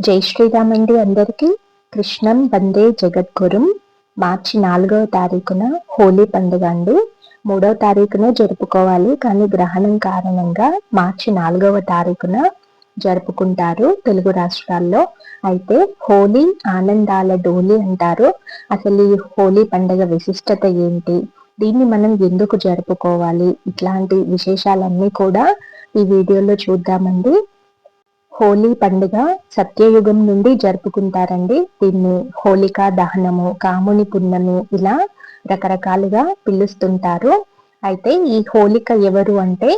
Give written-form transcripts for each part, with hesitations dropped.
జై శ్రీరామ్ అండి అందరికీ. కృష్ణం వందే జగద్గురుం. మార్చి 4వ తారీఖున హోలీ పండుగ అండి. 3వ తారీఖున జరుపుకోవాలి, కానీ గ్రహణం కారణంగా మార్చి 4వ తారీఖున జరుపుకుంటారు తెలుగు రాష్ట్రాల్లో. అయితే హోలీ ఆనందాల డోలీ అంటారు. అసలు ఈ హోలీ పండుగ విశిష్టత ఏంటి, దీన్ని మనం ఎందుకు జరుపుకోవాలి, ఇట్లాంటి విశేషాలన్నీ కూడా ఈ వీడియోలో చూద్దామండి. హోలీ పండుగ సత్యయుగం నుండి జరుపుకుంటారండి. దీన్ని హోలికా దహనము, కాముని పున్నమి, ఇలా రకరకాలుగా పిలుస్తుంటారు. అయితే ఈ హోలిక ఎవరు అంటే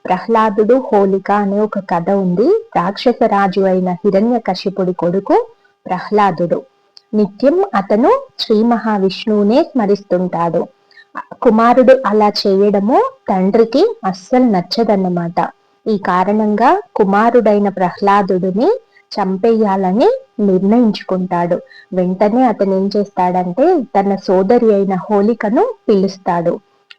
ప్రహ్లాదుడు హోలిక అనే ఒక కథ ఉంది. రాక్షస రాజు అయిన హిరణ్యకశిపుడి కొడుకు ప్రహ్లాదుడు. నిత్యం అతను శ్రీ మహావిష్ణువునే స్మరిస్తుంటాడు. కుమారుడు అలా చేయడము తండ్రికి అస్సలు నచ్చదన్నమాట. ఈ కారణంగా కుమారుడైన ప్రహ్లాదుడిని చంపేయాలని నిర్ణయించుకుంటాడు. వెంటనే అతను ఏం చేస్తాడంటే తన సోదరి అయిన హోలికను పిలుస్తాడు.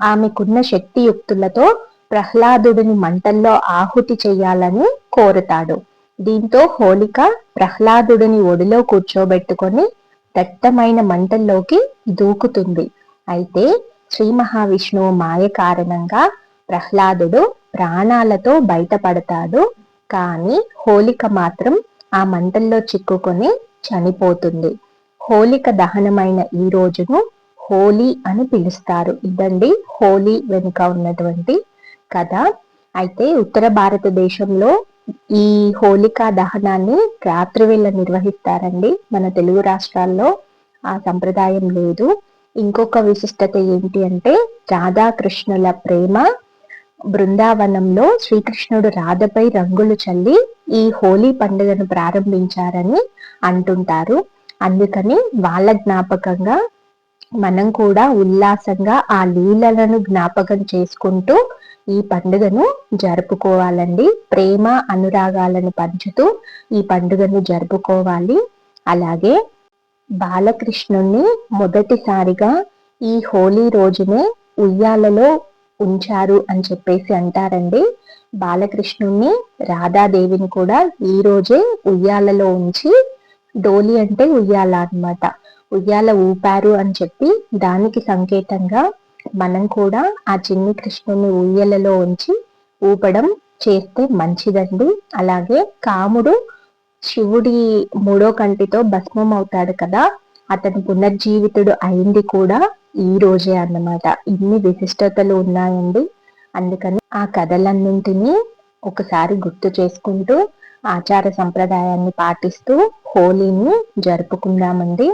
ఆమెకున్న శక్తియుక్తులతో ప్రహ్లాదుడిని మంటల్లో ఆహుతి చెయ్యాలని కోరుతాడు. దీంతో హోలిక ప్రహ్లాదుడిని ఒడిలో కూర్చోబెట్టుకొని దట్టమైన మంటల్లోకి దూకుతుంది. అయితే శ్రీ మహావిష్ణువు మాయ కారణంగా ప్రహ్లాదుడు ప్రాణాలతో బయటపడతాడు. కానీ హోలిక మాత్రం ఆ మంటల్లో చిక్కుకొని చనిపోతుంది. హోలిక దహనమైన ఈ రోజును హోలీ అని పిలుస్తారు. ఇదండి హోలీ వెనుక ఉన్నటువంటి కథ. అయితే ఉత్తర భారతదేశంలో ఈ హోలికా దహనాన్ని రాత్రివేళ నిర్వహిస్తారండి. మన తెలుగు రాష్ట్రాల్లో ఆ సంప్రదాయం లేదు. ఇంకొక విశిష్టత ఏంటి అంటే రాధాకృష్ణుల ప్రేమ. బృందావనంలో శ్రీకృష్ణుడు రాధపై రంగులు చల్లి ఈ హోలీ పండుగను ప్రారంభించారని అంటుంటారు. అందుకని వాళ్ళ జ్ఞాపకంగా మనం కూడా ఉల్లాసంగా ఆ లీలలను జ్ఞాపకం చేసుకుంటూ ఈ పండుగను జరుపుకోవాలండి. ప్రేమ అనురాగాలను పంచుతూ ఈ పండుగను జరుపుకోవాలి. అలాగే బాలకృష్ణుణ్ణి మొదటిసారిగా ఈ హోలీ రోజునే ఉయ్యాలలో ఉంచారు అని చెప్పేసి అంటారండి. బాలకృష్ణుణ్ణి రాధాదేవిని కూడా ఈ రోజే ఉయ్యాలలో ఉంచి, డోలి అంటే ఉయ్యాల అన్నమాట, ఉయ్యాల ఊపారు అని చెప్పి దానికి సంకేతంగా మనం కూడా ఆ చిన్ని కృష్ణుని ఉయ్యలలో ఉంచి ఊపడం చేస్తే మంచిదండి. అలాగే కాముడు శివుడి 3వ కంటితో భస్మం అవుతాడు కదా, అతను పునర్జీవితుడు అయింది కూడా ఈ రోజే అన్నమాట. ఇన్ని విశిష్టతలు ఉన్నాయండి. అందుకని ఆ కథలన్నింటినీ ఒకసారి గుర్తు చేసుకుంటూ ఆచార సంప్రదాయాన్ని పాటిస్తూ హోలీని జరుపుకుందామండి.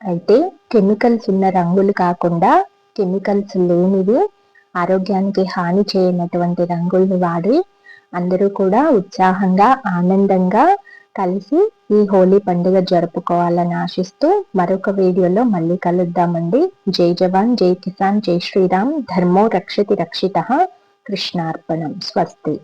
అయితే కెమికల్స్ ఉన్న రంగులు కాకుండా కెమికల్స్ లేనివి, ఆరోగ్యానికి హాని చేయనటువంటి రంగుల్ని వాడి అందరూ కూడా ఉత్సాహంగా ఆనందంగా కలిసి ఈ హోలీ పండుగ జరుపుకోవాలని ఆశిస్తూ మరొక వీడియోలో మళ్ళీ కలుద్దామండి. జై జవాన్, జై కిసాన్, జై శ్రీరామ్. ధర్మో రక్షతి రక్షితః. కృష్ణార్పణం. స్వస్తి.